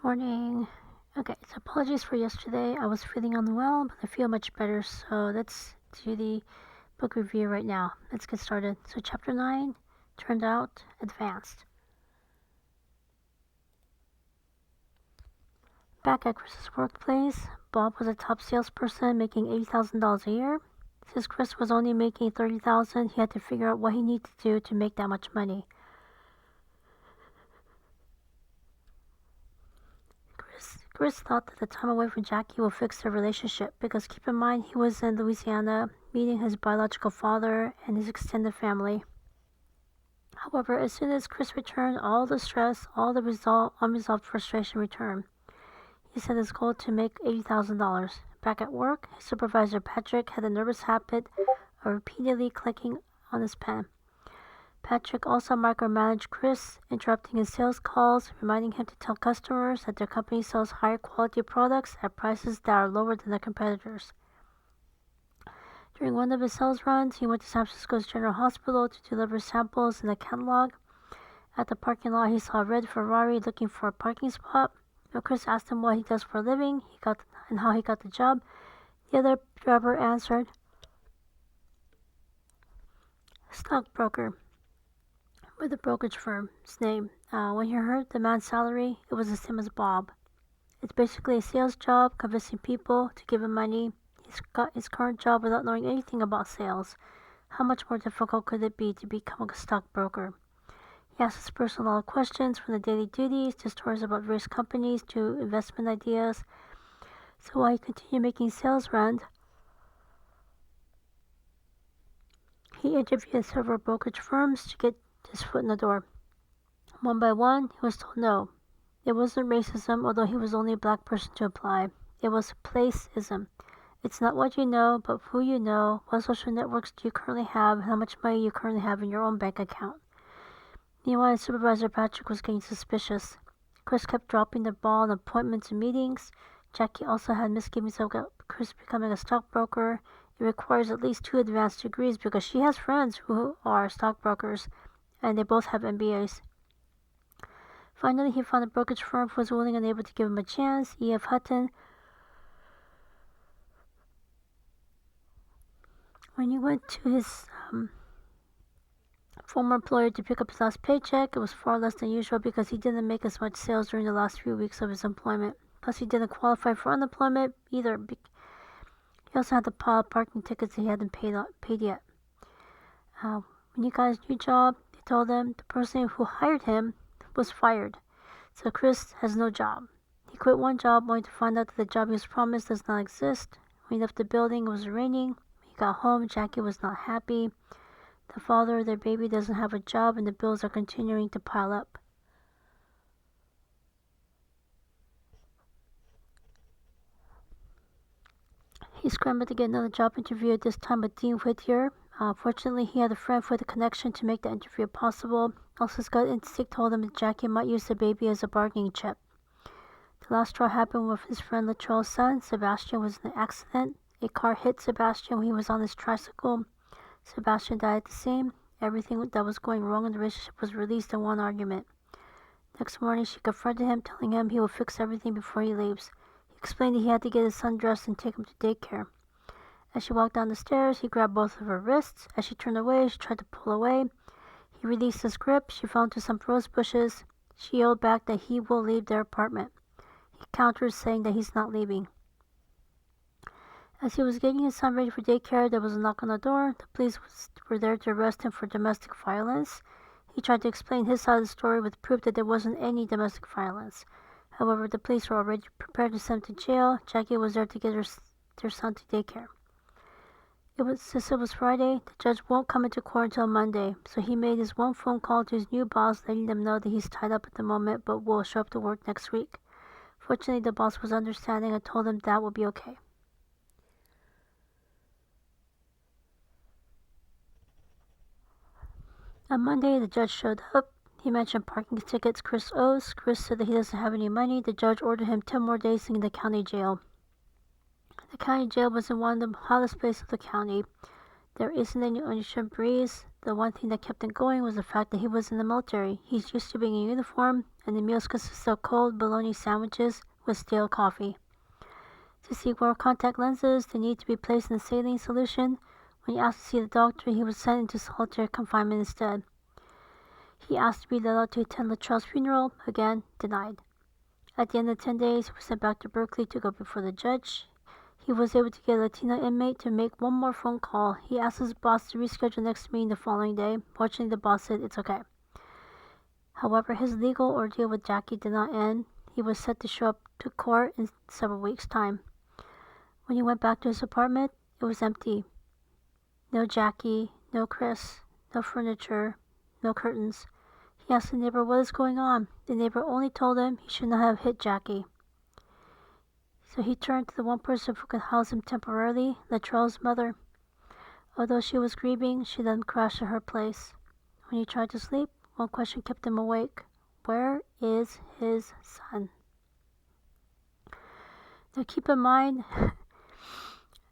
Morning. Okay, so apologies for yesterday. I was feeling unwell, but I feel much better. So let's do the book review right now. Let's get started. So chapter 9 turned out advanced. Back at Chris's workplace, Bob was a top salesperson making $80,000 a year. Since Chris was only making $30,000, he had to figure out what he needed to do to make that much money. Chris thought that the time away from Jackie would fix their relationship because keep in mind he was in Louisiana meeting his biological father and his extended family. However, as soon as Chris returned, all the stress, all the unresolved frustration returned. He set his goal to make $80,000. Back at work, his supervisor Patrick had a nervous habit of repeatedly clicking on his pen. Patrick also micromanaged Chris, interrupting his sales calls, reminding him to tell customers that their company sells higher quality products at prices that are lower than their competitors. During one of his sales runs, he went to San Francisco's General Hospital to deliver samples in a catalog. At the parking lot, he saw a red Ferrari looking for a parking spot. When Chris asked him what he does for a living and how he got the job, the other driver answered, "Stockbroker," with the brokerage firm's name. When he heard the man's salary, it was the same as Bob. It's basically a sales job, convincing people to give him money. He's got his current job without knowing anything about sales. How much more difficult could it be to become a stockbroker? He asked his personal knowledge questions, from the daily duties to stories about various companies to investment ideas. So while he continued making sales runs, he interviewed at several brokerage firms to get his foot in the door. One by one, he was told no. It wasn't racism, although he was the only black person to apply. It was placeism. It's not what you know, but who you know, what social networks do you currently have, and how much money you currently have in your own bank account. Meanwhile, Supervisor Patrick was getting suspicious. Chris kept dropping the ball on appointments and meetings. Jackie also had misgivings about Chris becoming a stockbroker. It requires at least 2 advanced degrees because she has friends who are stockbrokers, and they both have MBAs. Finally, he found a brokerage firm who was willing and able to give him a chance, E.F. Hutton. When he went to his former employer to pick up his last paycheck, it was far less than usual because he didn't make as much sales during the last few weeks of his employment. Plus, he didn't qualify for unemployment either. He also had the pile of parking tickets he hadn't paid yet. When he got his new job, they told him the person who hired him was fired. So Chris has no job. He quit one job only to find out that the job he was promised does not exist. When he left the building, it was raining. When he got home, Jackie was not happy. The father of their baby doesn't have a job and the bills are continuing to pile up. He scrambled to get another job interview, at this time with Dean Whittier. Fortunately, he had a friend with a connection to make the interview possible. Also, his gut instinct told him that Jackie might use the baby as a bargaining chip. The last straw happened with his friend Latrell's son. Sebastian was in an accident. A car hit Sebastian when he was on his tricycle. Sebastian died at the scene. Everything that was going wrong in the relationship was released in one argument. Next morning, she confronted him, telling him he will fix everything before he leaves. He explained that he had to get his son dressed and take him to daycare. As she walked down the stairs, he grabbed both of her wrists. As she turned away, she tried to pull away. He released his grip. She fell into some rose bushes. She yelled back that he will leave their apartment. He countered, saying that he's not leaving. As he was getting his son ready for daycare, there was a knock on the door. The police were there to arrest him for domestic violence. He tried to explain his side of the story with proof that there wasn't any domestic violence. However, the police were already prepared to send him to jail. Jackie was there to get their son to daycare. Since it was Friday, the judge won't come into court until Monday, so he made his one phone call to his new boss, letting them know that he's tied up at the moment but will show up to work next week. Fortunately, the boss was understanding and told him that would be okay. On Monday, the judge showed up. He mentioned parking tickets Chris owes. Chris said that he doesn't have any money. The judge ordered him 10 more days in the county jail. The county jail was in one of the hottest places of the county. There isn't any unusual breeze. The one thing that kept him going was the fact that he was in the military. He's used to being in uniform, and the meals consist of cold bologna sandwiches with stale coffee. To see more contact lenses, they need to be placed in a saline solution. When he asked to see the doctor, he was sent into solitary confinement instead. He asked to be allowed to attend Latrell's funeral, again denied. At the end of 10 days, he was sent back to Berkeley to go before the judge. He was able to get a Latino inmate to make one more phone call. He asked his boss to reschedule the next meeting the following day. Fortunately, the boss said it's okay. However, his legal ordeal with Jackie did not end. He was set to show up to court in several weeks' time. When he went back to his apartment, it was empty. No Jackie, no Chris, no furniture, no curtains. He asked the neighbor what is going on. The neighbor only told him he should not have hit Jackie. So he turned to the one person who could house him temporarily, Latrell's mother. Although she was grieving, she let him crash at her place. When he tried to sleep, one question kept him awake. Where is his son? Now keep in mind,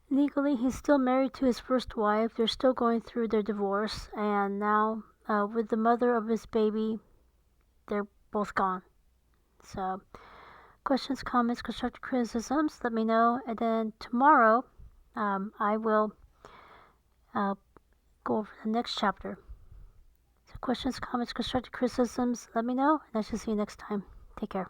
legally he's still married to his first wife. They're still going through their divorce, and now with the mother of his baby, they're both gone. So questions, comments, constructive criticisms, let me know. And then tomorrow I will go over the next chapter. So questions, comments, constructive criticisms, let me know, and I shall see you next time. Take care.